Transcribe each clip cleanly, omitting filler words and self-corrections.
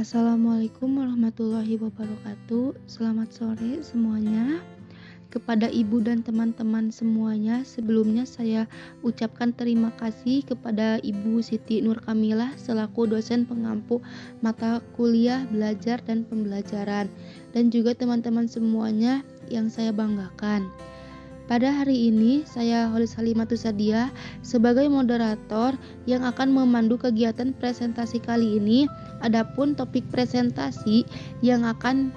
Assalamualaikum warahmatullahi wabarakatuh. Selamat sore semuanya. Kepada ibu dan teman-teman semuanya, sebelumnya saya ucapkan terima kasih kepada Ibu Siti Nur Kamilah selaku dosen pengampu mata kuliah belajar dan pembelajaran, dan juga teman-teman semuanya yang saya banggakan. Pada hari ini, saya Holis Halimatus Sadiah sebagai moderator yang akan memandu kegiatan presentasi kali ini. Adapun topik presentasi yang akan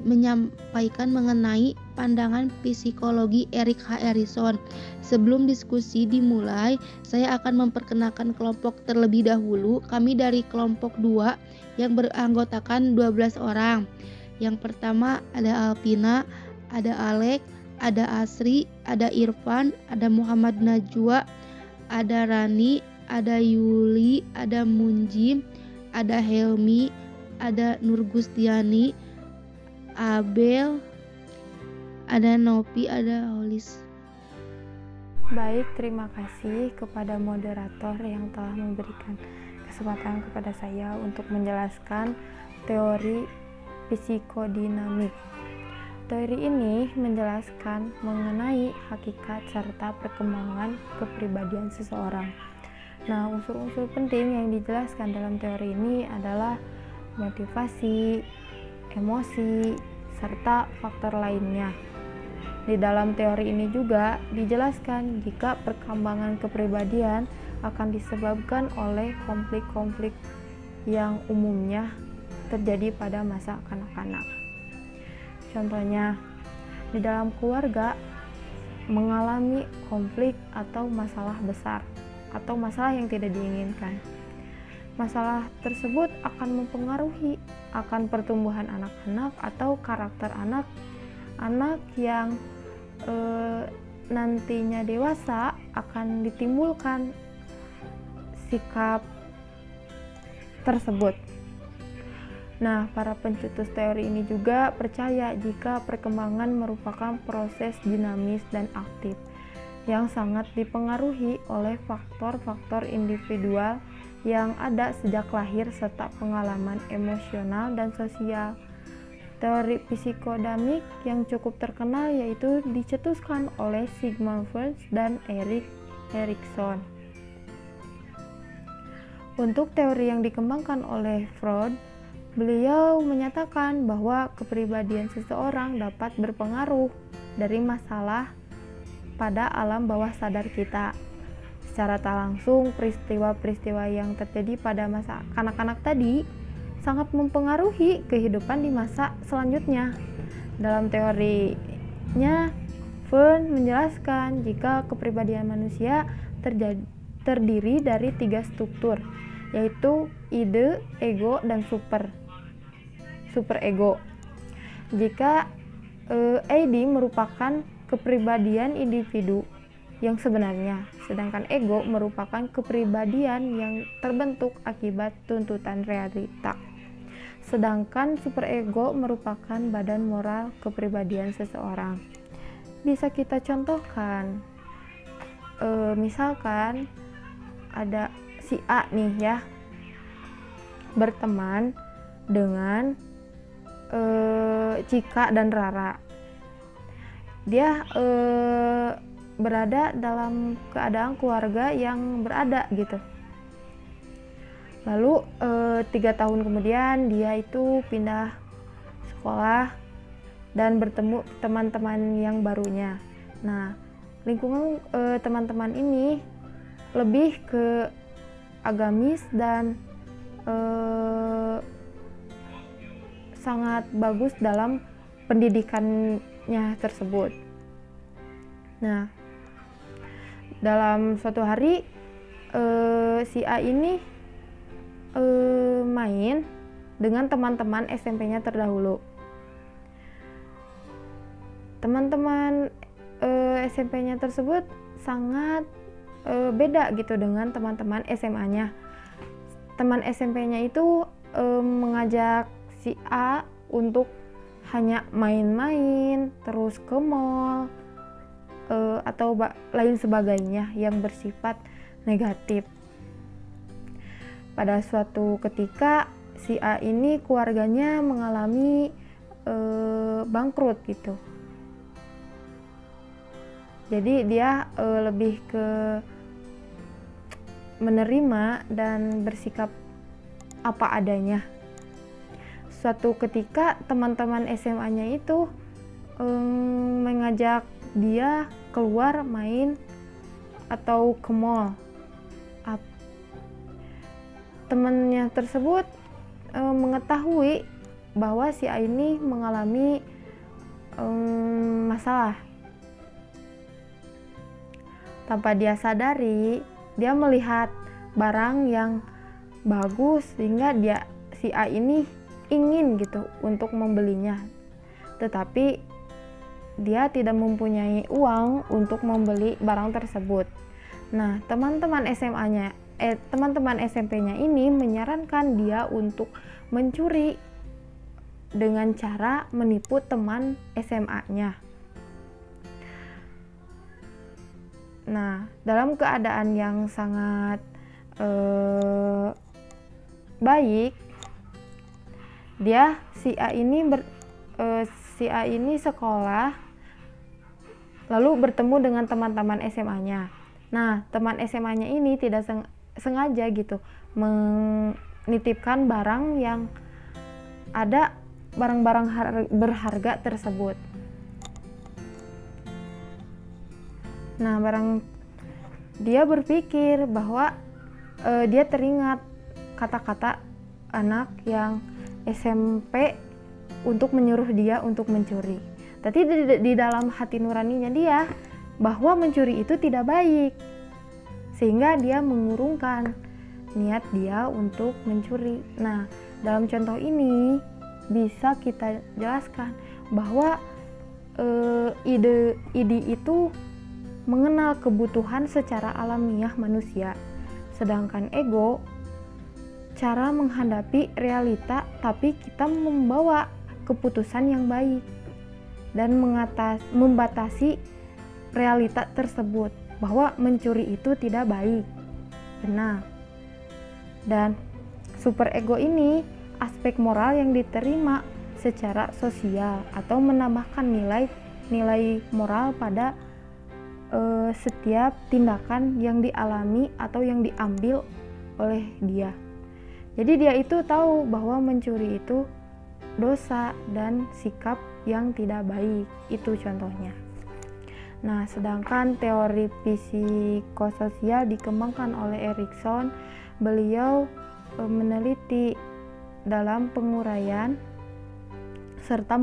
menyampaikan mengenai pandangan psikologi Erik H. Erikson. Sebelum diskusi dimulai, saya akan memperkenalkan kelompok terlebih dahulu. Kami dari kelompok 2 yang beranggotakan 12 orang. Yang pertama ada Alpina, ada Alek, ada Asri, ada Irfan, ada Muhammad Najwa, ada Rani, ada Yuli, ada Munjim, ada Helmi, ada Nur Gustiani, Abel, ada Nopi, ada Holis. Baik, terima kasih kepada moderator yang telah memberikan kesempatan kepada saya untuk menjelaskan teori psikodinamik. Teori ini menjelaskan mengenai hakikat serta perkembangan kepribadian seseorang. Nah, unsur-unsur penting yang dijelaskan dalam teori ini adalah motivasi, emosi, serta faktor lainnya. Di dalam teori ini juga dijelaskan jika perkembangan kepribadian akan disebabkan oleh konflik-konflik yang umumnya terjadi pada masa kanak-kanak. Contohnya, di dalam keluarga mengalami konflik atau masalah besar atau masalah yang tidak diinginkan. Masalah tersebut akan mempengaruhi akan pertumbuhan anak-anak atau karakter anak yang nantinya dewasa akan ditimbulkan sikap tersebut. Nah, para pencetus teori ini juga percaya jika perkembangan merupakan proses dinamis dan aktif yang sangat dipengaruhi oleh faktor-faktor individual yang ada sejak lahir serta pengalaman emosional dan sosial. Teori psikodinamik yang cukup terkenal yaitu dicetuskan oleh Sigmund Freud dan Erik Erikson. Untuk teori yang dikembangkan oleh Freud, beliau menyatakan bahwa kepribadian seseorang dapat berpengaruh dari masalah pada alam bawah sadar kita. Secara tak langsung, peristiwa-peristiwa yang terjadi pada masa kanak-kanak tadi sangat mempengaruhi kehidupan di masa selanjutnya. Dalam teorinya, Freud menjelaskan jika kepribadian manusia terdiri dari 3 struktur, yaitu ide, ego, dan superego. Jika ID merupakan kepribadian individu yang sebenarnya, sedangkan ego merupakan kepribadian yang terbentuk akibat tuntutan realita. Sedangkan superego merupakan badan moral kepribadian seseorang. Bisa kita contohkan, misalkan ada si A nih ya, berteman dengan Cika dan Rara. Dia berada dalam keadaan keluarga yang berada gitu. Lalu 3 tahun kemudian dia itu pindah sekolah dan bertemu teman-teman yang barunya. Nah, lingkungan teman-teman ini lebih ke agamis dan sangat bagus dalam pendidikannya tersebut. Nah, dalam suatu hari si A ini main dengan teman-teman SMP-nya terdahulu. Teman-teman SMP-nya tersebut sangat beda gitu dengan teman-teman SMA-nya. Teman SMP-nya itu mengajak si A untuk hanya main-main, terus ke mall, atau lain sebagainya yang bersifat negatif. Pada suatu ketika si A ini keluarganya mengalami bangkrut gitu. Jadi dia lebih ke menerima dan bersikap apa adanya. Suatu ketika teman-teman SMA-nya itu mengajak dia keluar main atau ke mall. Temannya tersebut mengetahui bahwa si A ini mengalami masalah. Tanpa dia sadari, dia melihat barang yang bagus sehingga si A ini ingin gitu untuk membelinya. Tetapi dia tidak mempunyai uang untuk membeli barang tersebut. Nah, teman-teman SMP-nya ini menyarankan dia untuk mencuri dengan cara menipu teman SMA-nya. Nah, dalam keadaan yang sangat baik, si A ini sekolah lalu bertemu dengan teman-teman SMA-nya. Nah, teman SMA-nya ini tidak sengaja gitu menitipkan barang yang ada barang-barang berharga tersebut. Nah, dia berpikir bahwa dia teringat kata-kata anak yang SMP untuk menyuruh dia untuk mencuri. Tapi di dalam hati nuraninya dia bahwa mencuri itu tidak baik, sehingga dia mengurungkan niat dia untuk mencuri. Nah, dalam contoh ini bisa kita jelaskan bahwa ide itu mengenal kebutuhan secara alamiah manusia, sedangkan ego cara menghadapi realita, tapi kita membawa keputusan yang baik dan membatasi realita tersebut bahwa mencuri itu tidak baik. Benar. Dan superego ini aspek moral yang diterima secara sosial atau menambahkan nilai moral pada setiap tindakan yang dialami atau yang diambil oleh dia. Jadi dia itu tahu bahwa mencuri itu dosa dan sikap yang tidak baik, itu contohnya. Nah, sedangkan teori psikososial dikembangkan oleh Erikson. Beliau meneliti dalam penguraian serta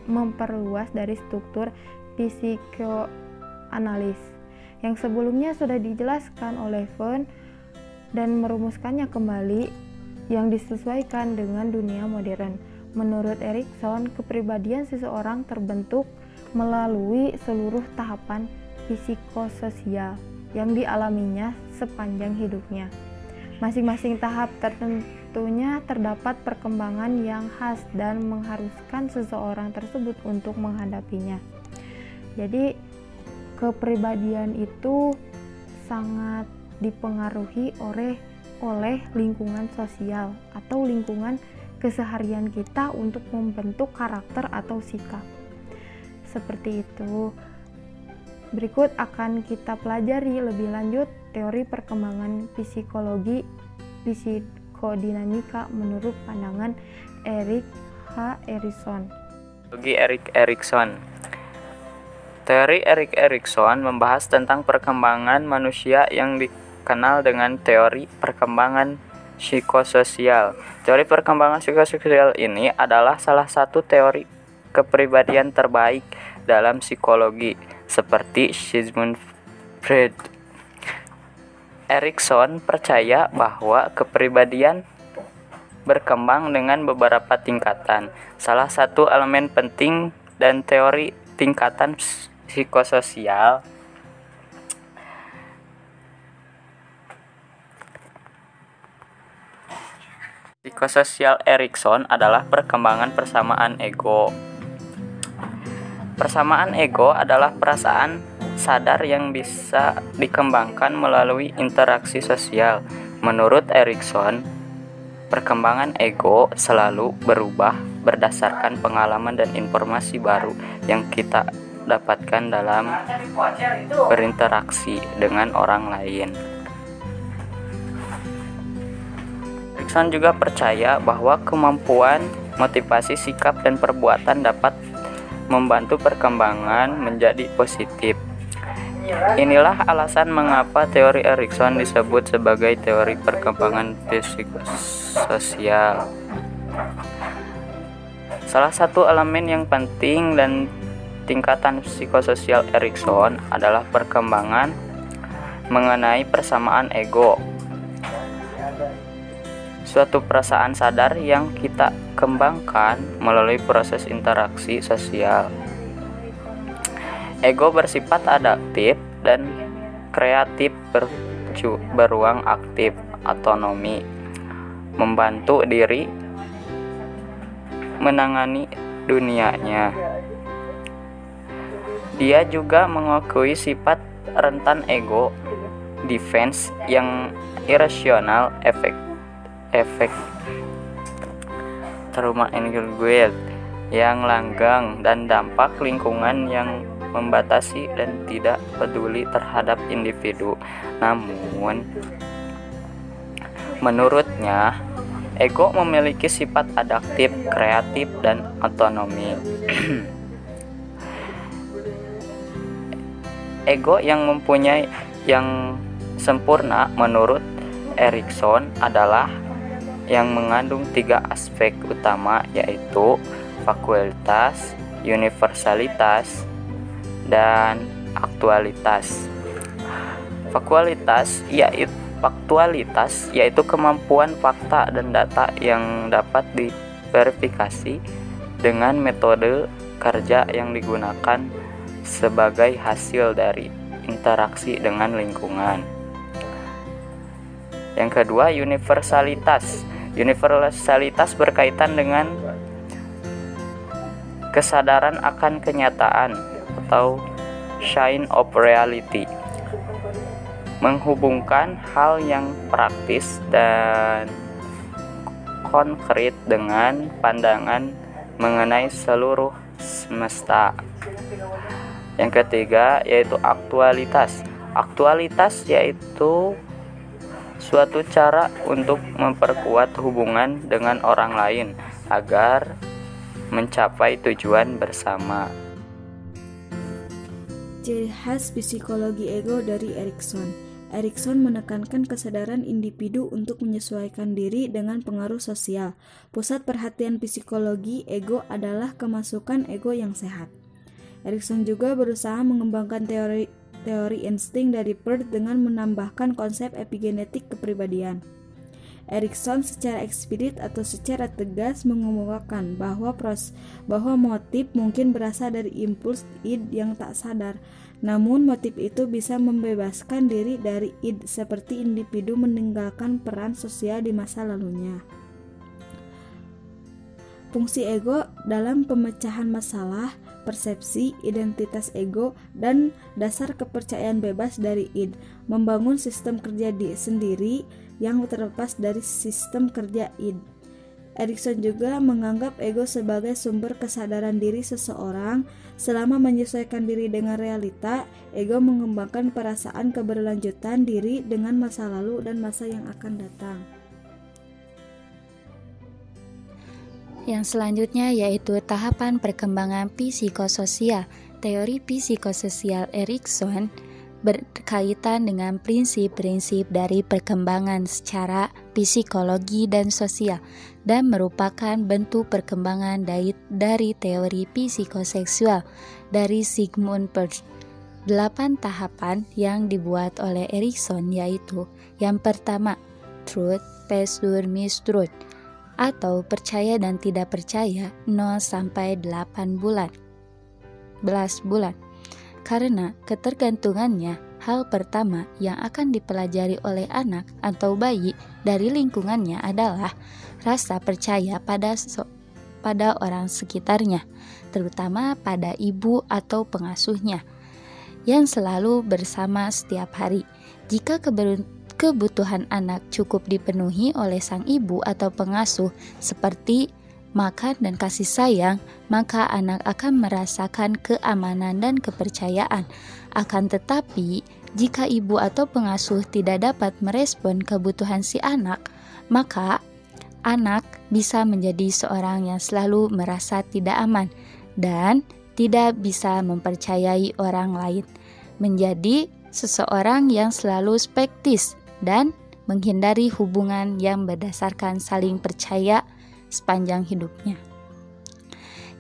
memperluas dari struktur psikoanalis yang sebelumnya sudah dijelaskan oleh Fern dan merumuskannya kembali yang disesuaikan dengan dunia modern. Menurut Erikson, kepribadian seseorang terbentuk melalui seluruh tahapan psikososial yang dialaminya sepanjang hidupnya. Masing-masing tahap tertentunya terdapat perkembangan yang khas dan mengharuskan seseorang tersebut untuk menghadapinya. Jadi, kepribadian itu sangat dipengaruhi oleh lingkungan sosial atau lingkungan keseharian kita untuk membentuk karakter atau sikap. Seperti itu. Berikut akan kita pelajari lebih lanjut teori perkembangan psikologi psikodinamika menurut pandangan Erik H. Erikson. Teori Erik Erikson membahas tentang perkembangan manusia yang dikenal dengan teori perkembangan psikososial. Teori perkembangan psikososial ini adalah salah satu teori kepribadian terbaik dalam psikologi, seperti Sigmund Freud. Erikson percaya bahwa kepribadian berkembang dengan beberapa tingkatan. Salah satu elemen penting dan teori tingkatan psikososial Erikson adalah perkembangan persamaan ego. Persamaan ego adalah perasaan sadar yang bisa dikembangkan melalui interaksi sosial. Menurut Erikson, Perkembangan ego selalu berubah berdasarkan pengalaman dan informasi baru yang kita dapatkan dalam berinteraksi dengan orang lain. Erikson juga percaya bahwa kemampuan, motivasi, sikap, dan perbuatan dapat membantu perkembangan menjadi positif. Inilah alasan mengapa teori Erikson disebut sebagai teori perkembangan psikososial. Salah satu elemen yang penting dan tingkatan psikososial Erikson adalah perkembangan mengenai persamaan ego. Suatu perasaan sadar yang kita kembangkan melalui proses interaksi sosial. Ego bersifat adaptif dan kreatif, beruang aktif, otonomi, membantu diri menangani dunianya. Dia juga mengakui sifat rentan ego, defense yang irasional, efek trauma individual yang langgang, dan dampak lingkungan yang membatasi dan tidak peduli terhadap individu. Namun, menurutnya, ego memiliki sifat adaptif, kreatif, dan otonomi. Ego yang sempurna menurut Erikson adalah yang mengandung 3 aspek utama, yaitu fakultas, universalitas, dan aktualitas. Faktualitas yaitu kemampuan fakta dan data yang dapat diverifikasi dengan metode kerja yang digunakan sebagai hasil dari interaksi dengan lingkungan. Yang kedua, universalitas. Universalitas berkaitan dengan kesadaran akan kenyataan atau sign of reality, menghubungkan hal yang praktis dan konkret dengan pandangan mengenai seluruh semesta. Yang ketiga yaitu aktualitas. Aktualitas yaitu suatu cara untuk memperkuat hubungan dengan orang lain agar mencapai tujuan bersama. Ciri khas psikologi ego dari Erikson. Erikson menekankan kesadaran individu untuk menyesuaikan diri dengan pengaruh sosial. Pusat perhatian psikologi ego adalah kemasukan ego yang sehat. Erikson juga berusaha mengembangkan teori insting dari Peirce dengan menambahkan konsep epigenetik kepribadian. Erikson secara eksplisit atau secara tegas mengemukakan bahwa motif mungkin berasal dari impuls id yang tak sadar, namun motif itu bisa membebaskan diri dari id seperti individu meninggalkan peran sosial di masa lalunya. Fungsi ego dalam pemecahan masalah, persepsi, identitas ego, dan dasar kepercayaan bebas dari id, membangun sistem kerja sendiri yang terlepas dari sistem kerja id. Erikson juga menganggap ego sebagai sumber kesadaran diri seseorang. Selama menyesuaikan diri dengan realita, ego mengembangkan perasaan keberlanjutan diri dengan masa lalu dan masa yang akan datang. Yang selanjutnya yaitu tahapan perkembangan psikososial. Teori psikososial Erikson berkaitan dengan prinsip-prinsip dari perkembangan secara psikologi dan sosial dan merupakan bentuk perkembangan dari teori psikoseksual dari Sigmund Freud. 8 tahapan yang dibuat oleh Erikson yaitu: yang pertama, truth, pesur, mistruth, atau percaya dan tidak percaya 0 sampai 8 bulan. Karena ketergantungannya, hal pertama yang akan dipelajari oleh anak atau bayi dari lingkungannya adalah rasa percaya pada orang sekitarnya, terutama pada ibu atau pengasuhnya yang selalu bersama setiap hari. Jika kebutuhan anak cukup dipenuhi oleh sang ibu atau pengasuh seperti makan dan kasih sayang, maka anak akan merasakan keamanan dan kepercayaan. Akan tetapi, jika ibu atau pengasuh tidak dapat merespon kebutuhan si anak, maka anak bisa menjadi seorang yang selalu merasa tidak aman dan tidak bisa mempercayai orang lain, menjadi seseorang yang selalu skeptis dan menghindari hubungan yang berdasarkan saling percaya sepanjang hidupnya.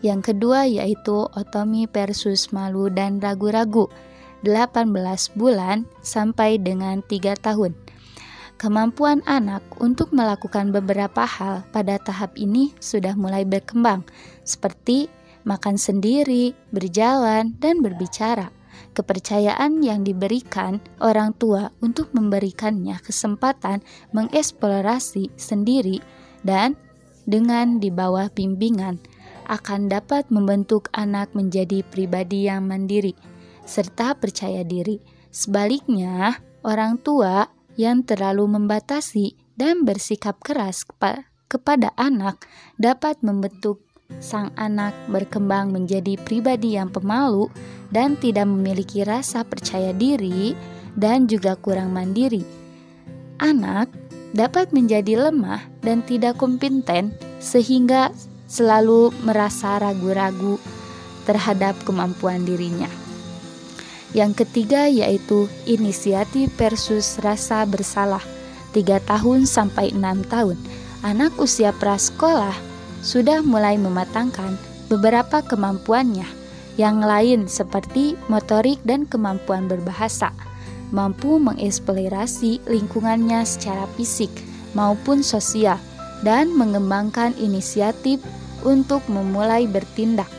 Yang kedua yaitu otomi versus malu dan ragu-ragu, 18 bulan sampai dengan 3 tahun. Kemampuan anak untuk melakukan beberapa hal pada tahap ini sudah mulai berkembang, seperti makan sendiri, berjalan, dan berbicara. Kepercayaan yang diberikan orang tua untuk memberikannya kesempatan mengeksplorasi sendiri dan dengan di bawah bimbingan akan dapat membentuk anak menjadi pribadi yang mandiri serta percaya diri. Sebaliknya, orang tua yang terlalu membatasi dan bersikap keras kepada anak dapat membentuk sang anak berkembang menjadi pribadi yang pemalu dan tidak memiliki rasa percaya diri dan juga kurang mandiri. Anak dapat menjadi lemah dan tidak kompeten sehingga selalu merasa ragu-ragu terhadap kemampuan dirinya. Yang ketiga yaitu inisiatif versus rasa bersalah, 3 tahun sampai 6 tahun. Anak usia prasekolah sudah mulai mematangkan beberapa kemampuannya, yang lain seperti motorik dan kemampuan berbahasa, mampu mengeksplorasi lingkungannya secara fisik maupun sosial, dan mengembangkan inisiatif untuk memulai bertindak.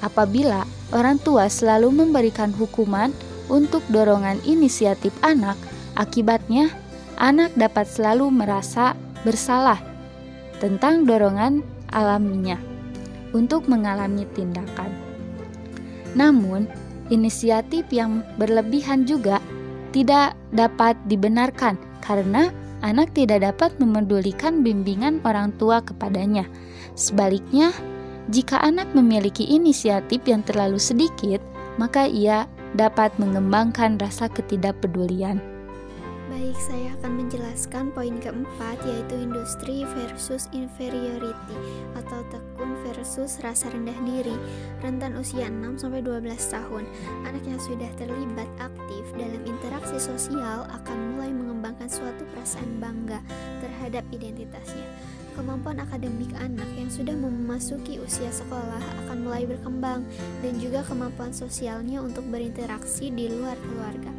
Apabila orang tua selalu memberikan hukuman untuk dorongan inisiatif anak, akibatnya anak dapat selalu merasa bersalah tentang dorongan alaminya untuk mengalami tindakan. Namun, inisiatif yang berlebihan juga tidak dapat dibenarkan karena anak tidak dapat memedulikan bimbingan orang tua kepadanya. Sebaliknya, jika anak memiliki inisiatif yang terlalu sedikit, maka ia dapat mengembangkan rasa ketidakpedulian. Baik, saya akan menjelaskan poin keempat, yaitu industri versus inferiority atau tekun versus rasa rendah diri. Rentan usia 6-12 tahun, anak yang sudah terlibat aktif dalam interaksi sosial akan mulai mengembangkan suatu perasaan bangga terhadap identitasnya. Kemampuan akademik anak yang sudah memasuki usia sekolah akan mulai berkembang, dan juga kemampuan sosialnya untuk berinteraksi di luar keluarga.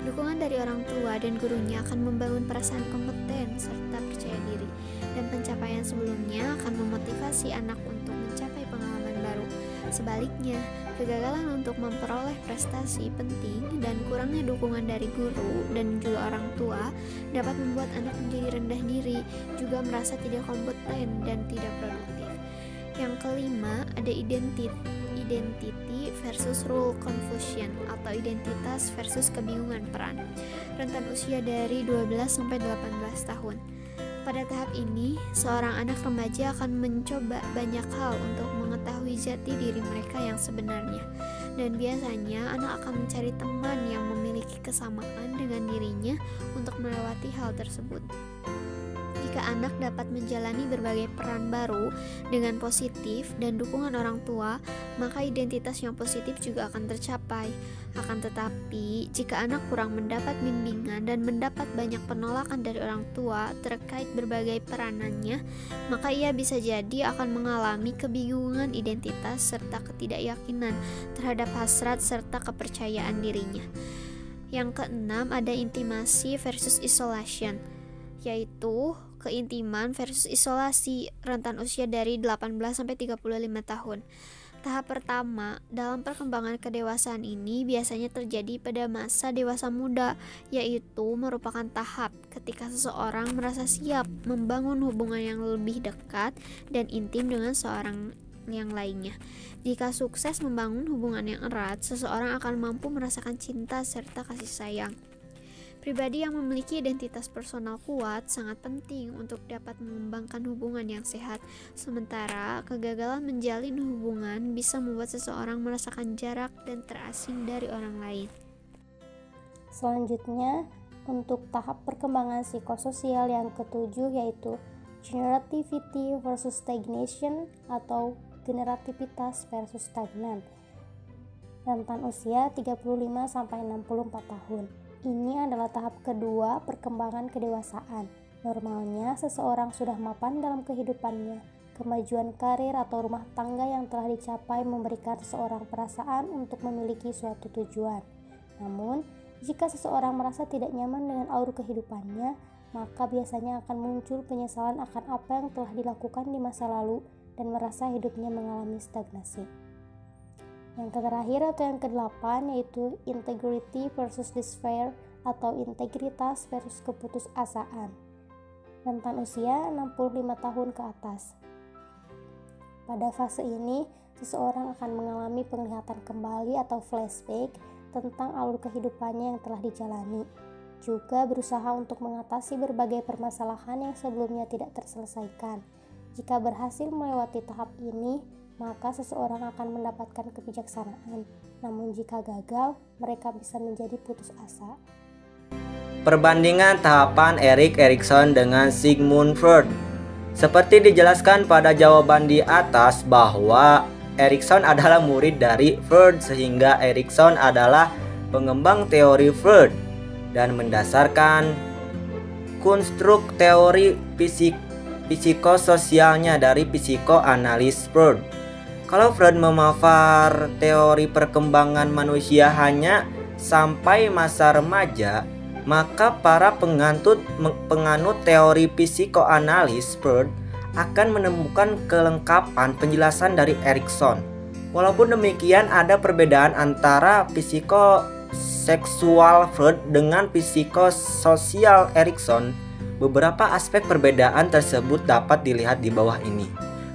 Dukungan dari orang tua dan gurunya akan membangun perasaan kompeten serta percaya diri, dan pencapaian sebelumnya akan memotivasi anak untuk mencapai pengalaman baru. Sebaliknya, kegagalan untuk memperoleh prestasi penting dan kurangnya dukungan dari guru dan juga orang tua dapat membuat anak menjadi rendah diri, juga merasa tidak kompeten dan tidak produktif. Yang kelima, ada identity versus role confusion atau identitas versus kebingungan peran. Rentan usia dari 12-18 tahun. Pada tahap ini, seorang anak remaja akan mencoba banyak hal untuk mengetahui jati diri mereka yang sebenarnya. Dan biasanya anak akan mencari teman yang memiliki kesamaan dengan dirinya untuk melewati hal tersebut. Jika anak dapat menjalani berbagai peran baru dengan positif dan dukungan orang tua, maka identitas yang positif juga akan tercapai. Akan tetapi, jika anak kurang mendapat bimbingan dan mendapat banyak penolakan dari orang tua terkait berbagai peranannya, maka ia bisa jadi akan mengalami kebingungan identitas serta ketidakyakinan terhadap hasrat serta kepercayaan dirinya. Yang keenam, ada intimasi versus isolation, yaitu keintiman versus isolasi, rentan usia dari 18-35 tahun. Tahap pertama dalam perkembangan kedewasaan ini biasanya terjadi pada masa dewasa muda, yaitu merupakan tahap ketika seseorang merasa siap membangun hubungan yang lebih dekat dan intim dengan seorang yang lainnya. Jika sukses membangun hubungan yang erat, seseorang akan mampu merasakan cinta serta kasih sayang. Pribadi yang memiliki identitas personal kuat sangat penting untuk dapat mengembangkan hubungan yang sehat. Sementara, kegagalan menjalin hubungan bisa membuat seseorang merasakan jarak dan terasing dari orang lain. Selanjutnya, untuk tahap perkembangan psikososial yang ketujuh yaitu generativity versus stagnation atau generativitas versus stagnan. Rentan usia 35-64 tahun. Ini adalah tahap kedua perkembangan kedewasaan. Normalnya, seseorang sudah mapan dalam kehidupannya. Kemajuan karir atau rumah tangga yang telah dicapai memberikan seseorang perasaan untuk memiliki suatu tujuan. Namun, jika seseorang merasa tidak nyaman dengan alur kehidupannya, maka biasanya akan muncul penyesalan akan apa yang telah dilakukan di masa lalu dan merasa hidupnya mengalami stagnasi. Yang terakhir atau yang ke-8 yaitu integrity versus despair atau integritas versus keputusasaan. Rentan usia 65 tahun ke atas. Pada fase ini, seseorang akan mengalami penglihatan kembali atau flashback tentang alur kehidupannya yang telah dijalani. Juga berusaha untuk mengatasi berbagai permasalahan yang sebelumnya tidak terselesaikan. Jika berhasil melewati tahap ini, maka seseorang akan mendapatkan kebijaksanaan. Namun jika gagal, mereka bisa menjadi putus asa. Perbandingan tahapan Erik Erikson dengan Sigmund Freud. Seperti dijelaskan pada jawaban di atas bahwa Erikson adalah murid dari Freud, sehingga Erikson adalah pengembang teori Freud dan mendasarkan konstruk teori psikososialnya dari psikoanalis Freud. Kalau Freud memamar teori perkembangan manusia hanya sampai masa remaja, maka para penganut teori psikoanalis Freud akan menemukan kelengkapan penjelasan dari Erikson. Walaupun demikian, ada perbedaan antara psikoseksual Freud dengan psikososial Erikson. Beberapa aspek perbedaan tersebut dapat dilihat di bawah ini.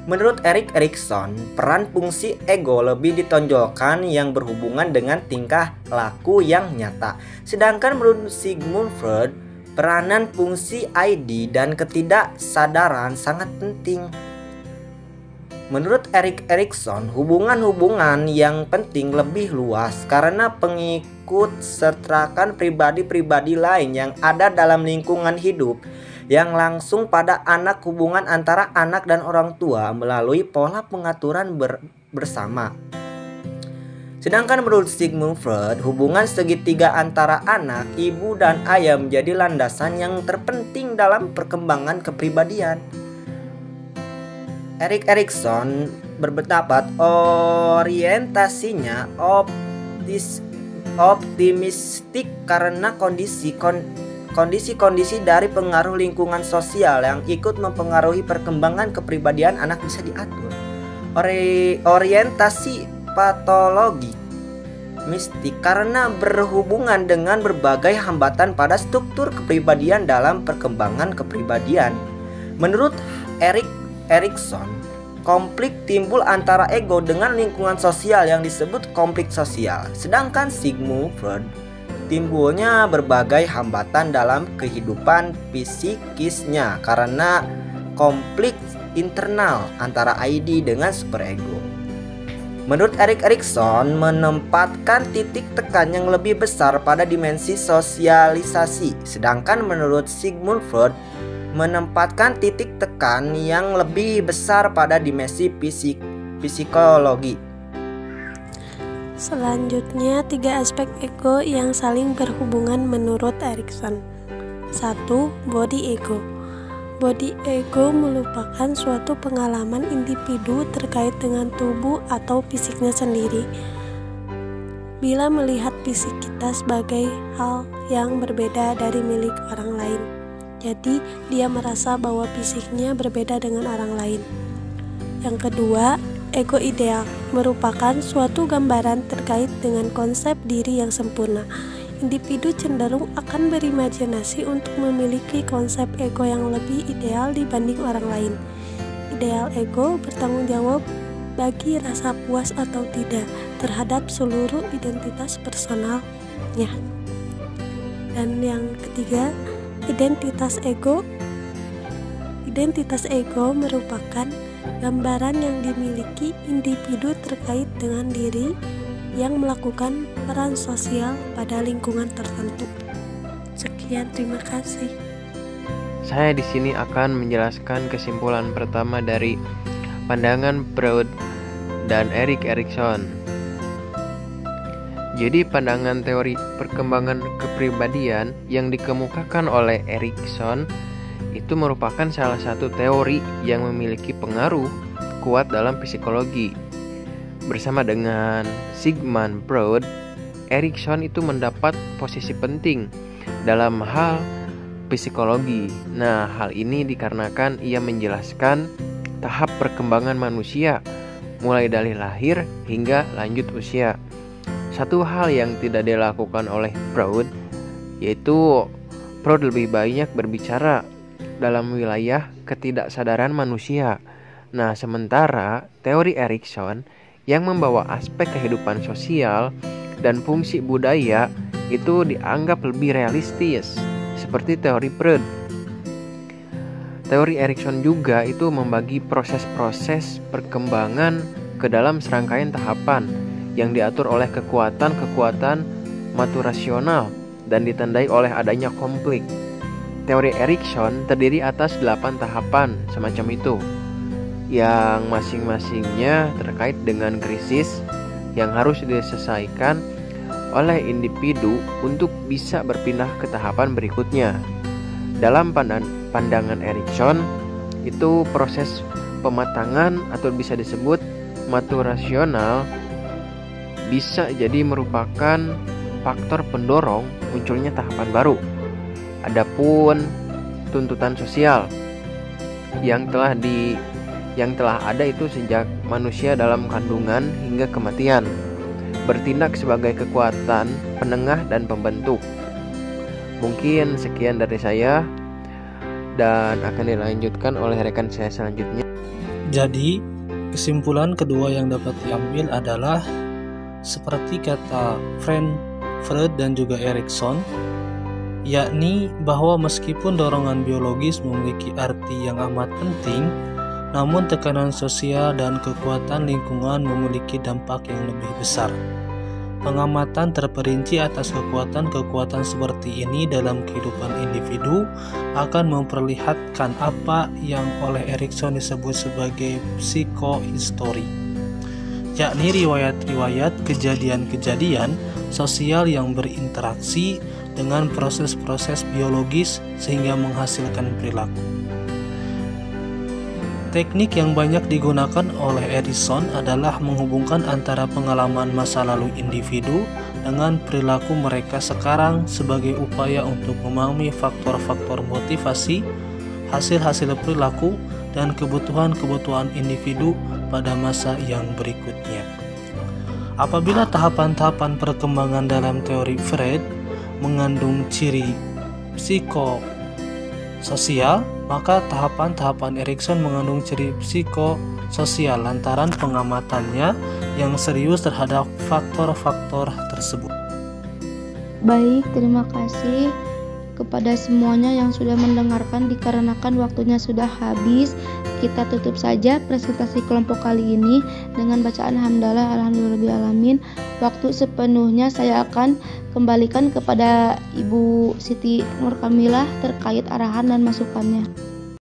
Menurut Erik Erikson, peran fungsi ego lebih ditonjolkan yang berhubungan dengan tingkah laku yang nyata. Sedangkan menurut Sigmund Freud, peranan fungsi ID dan ketidaksadaran sangat penting. Menurut Erik Erikson, hubungan-hubungan yang penting lebih luas karena pengikut sertakan pribadi-pribadi lain yang ada dalam lingkungan hidup yang langsung pada anak, hubungan antara anak dan orang tua melalui pola pengaturan bersama. Sedangkan menurut Sigmund Freud, hubungan segitiga antara anak, ibu, dan ayah menjadi landasan yang terpenting dalam perkembangan kepribadian. Erik Erikson berpendapat orientasinya optimistik karena kondisi-kondisi dari pengaruh lingkungan sosial yang ikut mempengaruhi perkembangan kepribadian anak bisa diatur. Orientasi patologi mistik karena berhubungan dengan berbagai hambatan pada struktur kepribadian dalam perkembangan kepribadian. Menurut Erik Erikson, konflik timbul antara ego dengan lingkungan sosial yang disebut konflik sosial. Sedangkan Sigmund Freud, timbulnya berbagai hambatan dalam kehidupan psikisnya karena konflik internal antara ID dengan superego. Menurut Erik Erikson, menempatkan titik tekan yang lebih besar pada dimensi sosialisasi, sedangkan menurut Sigmund Freud menempatkan titik tekan yang lebih besar pada dimensi psikologi. Selanjutnya, 3 aspek ego yang saling berhubungan menurut Erikson. 1. Body ego. Body ego merupakan suatu pengalaman individu terkait dengan tubuh atau fisiknya sendiri. Bila melihat fisik kita sebagai hal yang berbeda dari milik orang lain, jadi dia merasa bahwa fisiknya berbeda dengan orang lain. Yang kedua, ego ideal merupakan suatu gambaran terkait dengan konsep diri yang sempurna. Individu cenderung akan berimajinasi untuk memiliki konsep ego yang lebih ideal dibanding orang lain. Ideal ego bertanggung jawab bagi rasa puas atau tidak terhadap seluruh identitas personalnya. Dan yang ketiga, identitas ego. Identitas ego merupakan gambaran yang dimiliki individu terkait dengan diri yang melakukan peran sosial pada lingkungan tertentu. Sekian, terima kasih. Saya di sini akan menjelaskan kesimpulan pertama dari pandangan Freud dan Erik Erikson. Jadi pandangan teori perkembangan kepribadian yang dikemukakan oleh Erikson itu merupakan salah satu teori yang memiliki pengaruh kuat dalam psikologi. Bersama dengan Sigmund Freud, Erikson itu mendapat posisi penting dalam hal psikologi. Nah, hal ini dikarenakan ia menjelaskan tahap perkembangan manusia mulai dari lahir hingga lanjut usia. Satu hal yang tidak dilakukan oleh Freud yaitu Freud lebih banyak berbicara dalam wilayah ketidaksadaran manusia. Nah, sementara teori Erikson yang membawa aspek kehidupan sosial dan fungsi budaya itu dianggap lebih realistis seperti teori Freud. Teori Erikson juga itu membagi proses-proses perkembangan ke dalam serangkaian tahapan yang diatur oleh kekuatan-kekuatan maturasional dan ditandai oleh adanya konflik. Teori Erikson terdiri atas 8 tahapan semacam itu, yang masing-masingnya terkait dengan krisis yang harus diselesaikan oleh individu untuk bisa berpindah ke tahapan berikutnya. Dalam pandangan Erikson, itu proses pematangan atau bisa disebut maturasional bisa jadi merupakan faktor pendorong munculnya tahapan baru. Adapun tuntutan sosial yang telah ada itu sejak manusia dalam kandungan hingga kematian, bertindak sebagai kekuatan penengah dan pembentuk. Mungkin sekian dari saya dan akan dilanjutkan oleh rekan saya selanjutnya. Jadi, kesimpulan kedua yang dapat diambil adalah seperti kata Freud dan juga Erikson, yakni bahwa meskipun dorongan biologis memiliki arti yang amat penting, namun tekanan sosial dan kekuatan lingkungan memiliki dampak yang lebih besar. Pengamatan terperinci atas kekuatan-kekuatan seperti ini dalam kehidupan individu akan memperlihatkan apa yang oleh Erikson disebut sebagai psikohistori, yakni riwayat-riwayat kejadian-kejadian sosial yang berinteraksi dengan proses-proses biologis sehingga menghasilkan perilaku. Teknik yang banyak digunakan oleh Erikson adalah menghubungkan antara pengalaman masa lalu individu dengan perilaku mereka sekarang sebagai upaya untuk memahami faktor-faktor motivasi, hasil-hasil perilaku, dan kebutuhan-kebutuhan individu pada masa yang berikutnya. Apabila tahapan-tahapan perkembangan dalam teori Freud mengandung ciri psikososial, maka tahapan-tahapan Erikson mengandung ciri psikososial lantaran pengamatannya yang serius terhadap faktor-faktor tersebut. Baik, terima kasih kepada semuanya yang sudah mendengarkan. Dikarenakan waktunya sudah habis, kita tutup saja presentasi kelompok kali ini dengan bacaan hamdalah alhamdulillahirabbil alamin. Waktu sepenuhnya saya akan kembalikan kepada Ibu Siti Nur Kamilah terkait arahan dan masukannya.